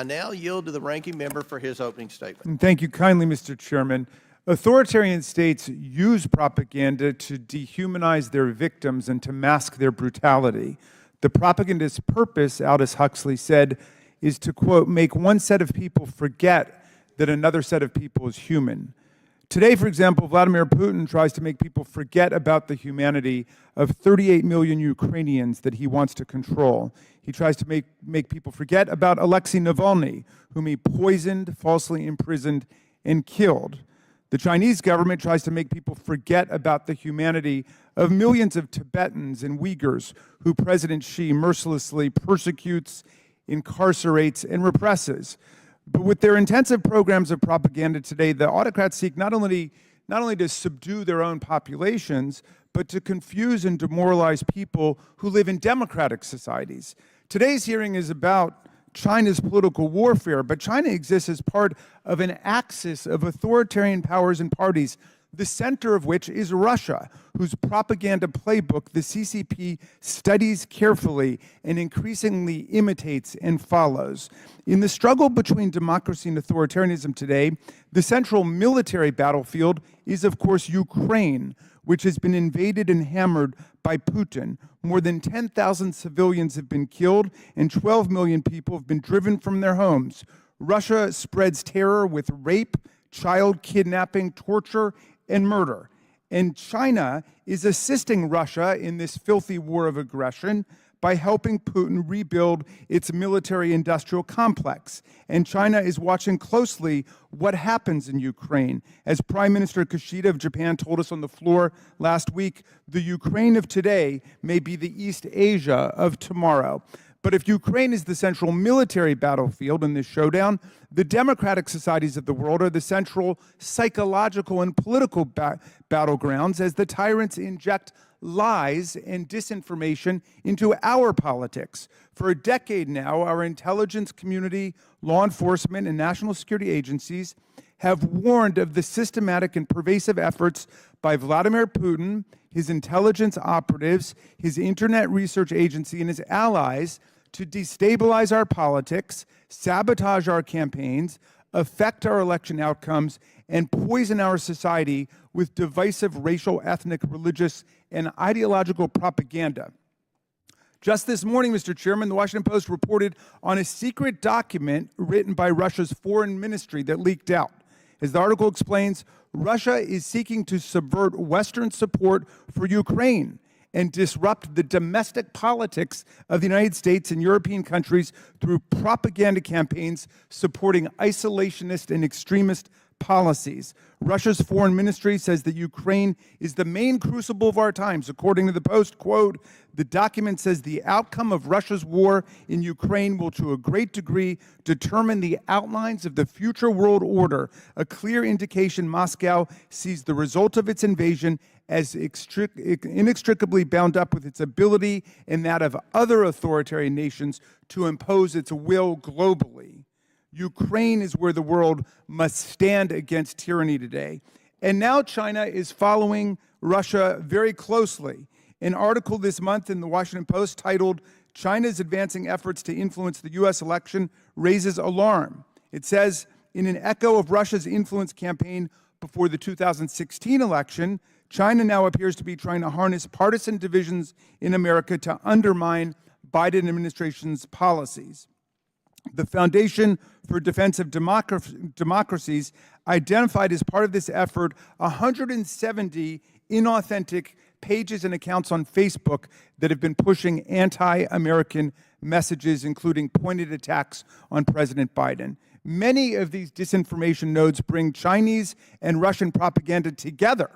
I now yield to the ranking member for his opening statement. Thank you kindly, Mr. Chairman. Authoritarian states use propaganda to dehumanize their victims and to mask their brutality. The propagandist's purpose, Aldous Huxley said, is to, quote, make one set of people forget that another set of people is human. Today, for example, Vladimir Putin tries to make people forget about the humanity of 38 million Ukrainians that he wants to control. He tries to make people forget about Alexei Navalny, whom he poisoned, falsely imprisoned, and killed. The Chinese government tries to make people forget about the humanity of millions of Tibetans and Uyghurs who President Xi mercilessly persecutes, incarcerates, and represses. But with their intensive programs of propaganda today, the autocrats seek not only to subdue their own populations, but to confuse and demoralize people who live in democratic societies. Today's hearing is about China's political warfare, but China exists as part of an axis of authoritarian powers and parties, the center of which is Russia, whose propaganda playbook the CCP studies carefully and increasingly imitates and follows. In the struggle between democracy and authoritarianism today, the central military battlefield is, of course, Ukraine, which has been invaded and hammered by Putin. More than 10,000 civilians have been killed and 12 million people have been driven from their homes. Russia spreads terror with rape, child kidnapping, torture, and murder. And China is assisting Russia in this filthy war of aggression by helping Putin rebuild its military-industrial complex. And China is watching closely what happens in Ukraine. As Prime Minister Kishida of Japan told us on the floor last week, the Ukraine of today may be the East Asia of tomorrow. But if Ukraine is the central military battlefield in this showdown, the democratic societies of the world are the central psychological and political battlegrounds as the tyrants inject lies and disinformation into our politics. For a decade now, our intelligence community, law enforcement, and national security agencies have warned of the systematic and pervasive efforts by Vladimir Putin, his intelligence operatives, his internet research agency, and his allies to destabilize our politics, sabotage our campaigns, affect our election outcomes, and poison our society with divisive racial, ethnic, religious, and ideological propaganda. Just this morning, Mr. Chairman, the Washington Post reported on a secret document written by Russia's foreign ministry that leaked out. As the article explains, Russia is seeking to subvert Western support for Ukraine and disrupt the domestic politics of the United States and European countries through propaganda campaigns supporting isolationist and extremist policies. Russia's foreign ministry says that Ukraine is the main crucible of our times. According to the Post, quote, the document says the outcome of Russia's war in Ukraine will to a great degree determine the outlines of the future world order, a clear indication Moscow sees the result of its invasion as inextricably bound up with its ability and that of other authoritarian nations to impose its will globally. Ukraine is where the world must stand against tyranny today. And now China is following Russia very closely. An article this month in the Washington Post titled, "China's Advancing Efforts to Influence the U.S. Election Raises Alarm." It says, in an echo of Russia's influence campaign before the 2016 election, China now appears to be trying to harness partisan divisions in America to undermine Biden administration's policies. The Foundation for Defense of Democracies identified as part of this effort 170 inauthentic pages and accounts on Facebook that have been pushing anti-American messages, including pointed attacks on President Biden. Many of these disinformation nodes bring Chinese and Russian propaganda together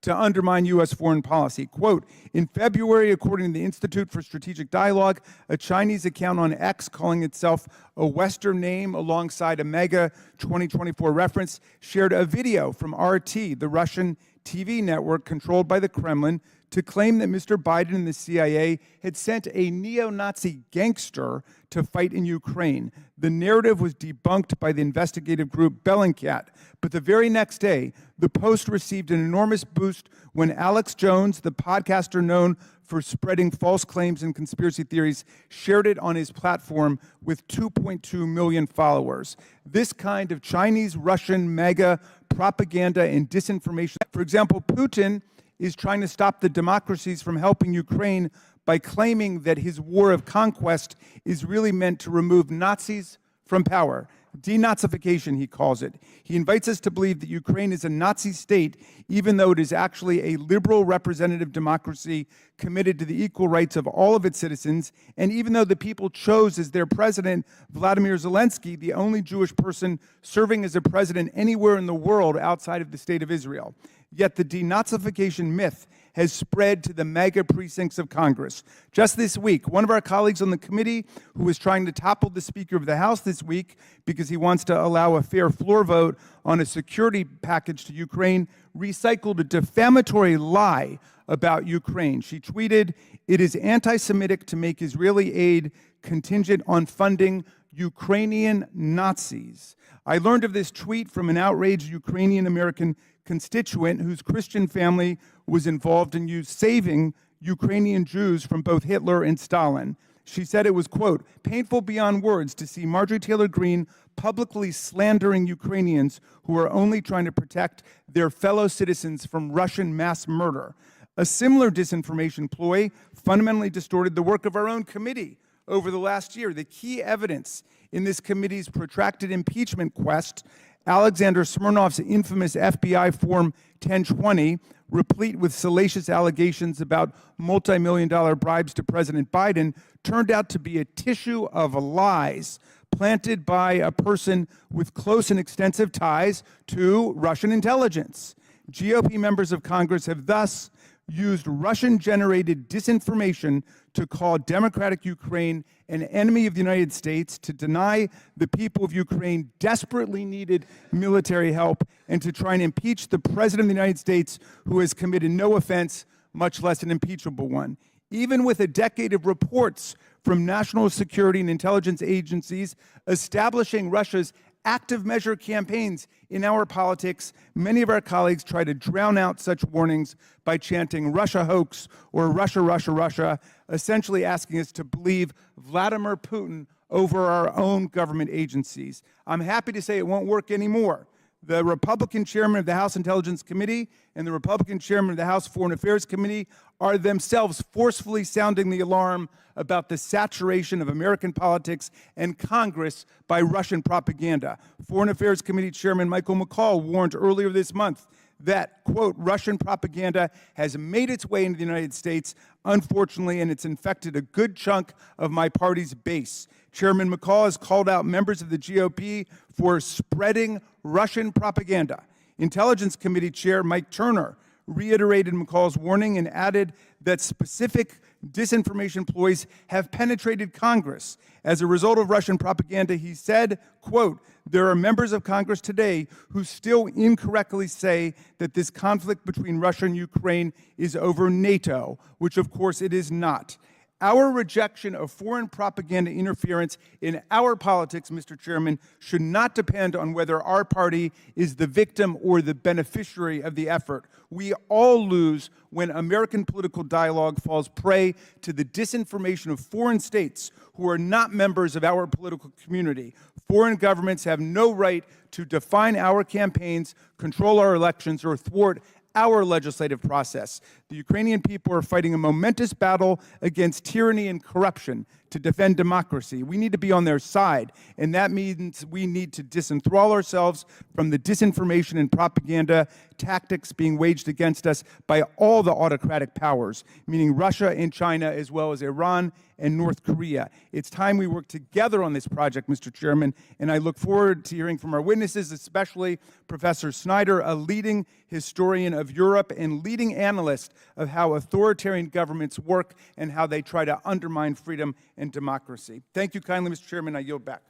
to undermine U.S. foreign policy. Quote, in February, according to the Institute for Strategic Dialogue, a Chinese account on X calling itself a Western name alongside a mega 2024 reference shared a video from RT, the Russian TV network controlled by the Kremlin, to claim that Mr. Biden and the CIA had sent a neo-Nazi gangster to fight in Ukraine. The narrative was debunked by the investigative group Bellingcat, but the very next day, the Post received an enormous boost when Alex Jones, the podcaster known for spreading false claims and conspiracy theories, shared it on his platform with 2.2 million followers. This kind of Chinese, Russian, MAGA propaganda and disinformation. For example, Putin is trying to stop the democracies from helping Ukraine by claiming that his war of conquest is really meant to remove Nazis from power. Denazification, he calls it. He invites us to believe that Ukraine is a Nazi state, even though it is actually a liberal representative democracy committed to the equal rights of all of its citizens, and even though the people chose as their president Vladimir Zelensky, the only Jewish person serving as a president anywhere in the world outside of the state of Israel. Yet the denazification myth has spread to the MAGA precincts of Congress. Just this week, one of our colleagues on the committee who was trying to topple the Speaker of the House this week because he wants to allow a fair floor vote on a security package to Ukraine recycled a defamatory lie about Ukraine. She tweeted, "It is anti-Semitic to make Israeli aid contingent on funding Ukrainian Nazis." I learned of this tweet from an outraged Ukrainian-American constituent whose Christian family was involved in saving Ukrainian Jews from both Hitler and Stalin. She said it was, quote, "painful beyond words to see Marjorie Taylor Greene publicly slandering Ukrainians who are only trying to protect their fellow citizens from Russian mass murder." A similar disinformation ploy fundamentally distorted the work of our own committee over the last year. The key evidence in this committee's protracted impeachment quest, Alexander Smirnov's infamous FBI Form 1020, replete with salacious allegations about multi-million-dollar bribes to President Biden, turned out to be a tissue of lies planted by a person with close and extensive ties to Russian intelligence. GOP members of Congress have thus used Russian-generated disinformation to call democratic Ukraine an enemy of the United States, to deny the people of Ukraine desperately needed military help, and to try and impeach the President of the United States who has committed no offense, much less an impeachable one. Even with a decade of reports from national security and intelligence agencies establishing Russia's active measure campaigns in our politics, many of our colleagues try to drown out such warnings by chanting Russia hoax or Russia, Russia, Russia, essentially asking us to believe Vladimir Putin over our own government agencies. I'm happy to say it won't work anymore. The Republican chairman of the House Intelligence Committee and the Republican chairman of the House Foreign Affairs Committee are themselves forcefully sounding the alarm about the saturation of American politics and Congress by Russian propaganda. Foreign Affairs Committee Chairman Michael McCaul warned earlier this month that, quote, Russian propaganda has made its way into the United States, unfortunately, and it's infected a good chunk of my party's base. Chairman McCaul has called out members of the GOP for spreading Russian propaganda. Intelligence Committee Chair Mike Turner reiterated McCaul's warning and added that specific disinformation ploys have penetrated Congress. As a result of Russian propaganda, he said, quote, "There are members of Congress today who still incorrectly say that this conflict between Russia and Ukraine is over NATO, which of course it is not." Our rejection of foreign propaganda interference in our politics, Mr. Chairman, should not depend on whether our party is the victim or the beneficiary of the effort. We all lose when American political dialogue falls prey to the disinformation of foreign states who are not members of our political community. Foreign governments have no right to define our campaigns, control our elections, or thwart our legislative process. The Ukrainian people are fighting a momentous battle against tyranny and corruption to defend democracy. We need to be on their side, and that means we need to disenthrall ourselves from the disinformation and propaganda tactics being waged against us by all the autocratic powers, meaning Russia and China, as well as Iran and North Korea. It's time we work together on this project, Mr. Chairman, and I look forward to hearing from our witnesses, especially Professor Snyder, a leading historian of Europe and leading analyst of how authoritarian governments work and how they try to undermine freedom and democracy. Thank you kindly, Mr. Chairman. I yield back.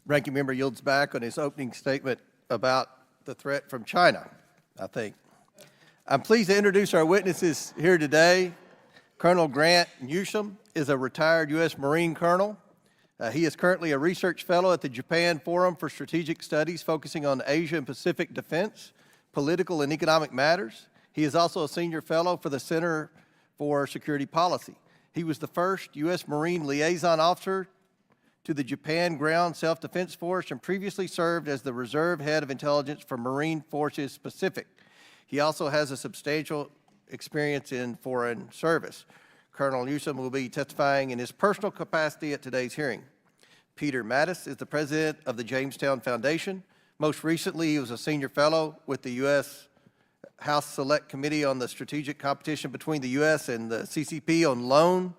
Ranking member yields back on his opening statement about the threat from China, I think. I'm pleased to introduce our witnesses here today. Colonel Grant Newsham is a retired U.S. Marine colonel. He is currently a research fellow at the Japan Forum for Strategic Studies, focusing on Asia and Pacific defense, political and economic matters. He is also a senior fellow for the Center for Security Policy. He was the first U.S. Marine liaison officer to the Japan Ground Self-Defense Force and previously served as the reserve head of intelligence for Marine Forces Pacific. He also has a substantial experience in foreign service. Colonel Newsham will be testifying in his personal capacity at today's hearing. Peter Mattis is the president of the Jamestown Foundation. Most recently, he was a senior fellow with the U.S. House Select Committee on the Strategic Competition between the U.S. and the CCP on loan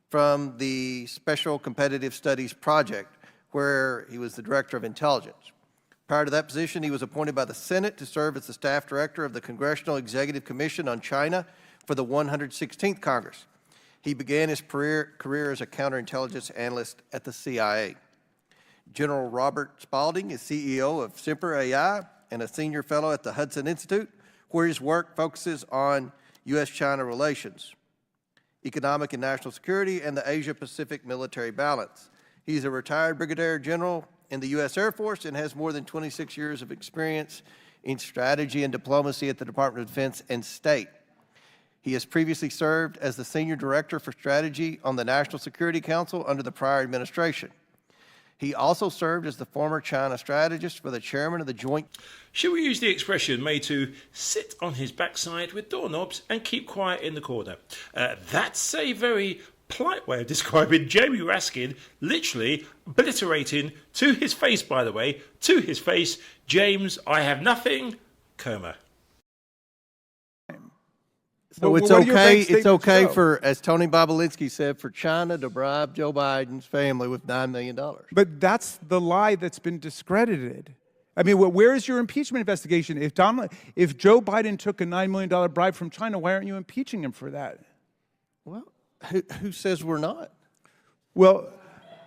from the Special Competitive Studies Project, where he was the Director of Intelligence. Prior to that position, he was appointed by the Senate to serve as the staff director of the Congressional Executive Commission on China for the 116th Congress. He began his career as a counterintelligence analyst at the CIA. General Robert Spalding is CEO of Semper AI and a senior fellow at the Hudson Institute, where his work focuses on U.S.-China relations, economic and national security, and the Asia-Pacific military balance. He's a retired brigadier general in the U.S. Air Force and has more than 26 years of experience in strategy and diplomacy at the Department of Defense and State. He has previously served as the Senior Director for Strategy on the National Security Council under the prior administration. He also served as the former China strategist for the chairman of the Joint... Should we use the expression made to sit on his backside with doorknobs and keep quiet in the corner? That's a very polite way of describing Jamie Raskin, literally obliterating to his face, by the way, to his face, James, I have nothing, coma. So Well, it's what do your okay. bank It's statements okay show? for, as Tony Bobolinsky said, for China to bribe Joe Biden's family with $9 million. But that's the lie that's been discredited. I mean, where is your impeachment investigation? If Joe Biden took a $9 million bribe from China, why aren't you impeaching him for that? Well, who says we're not? Well,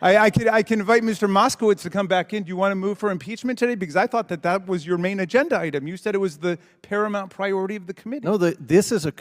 I can invite Mr. Moskowitz to come back in. Do you want to move for impeachment today? Because I thought that was your main agenda item. You said it was the paramount priority of the committee. No, this is a...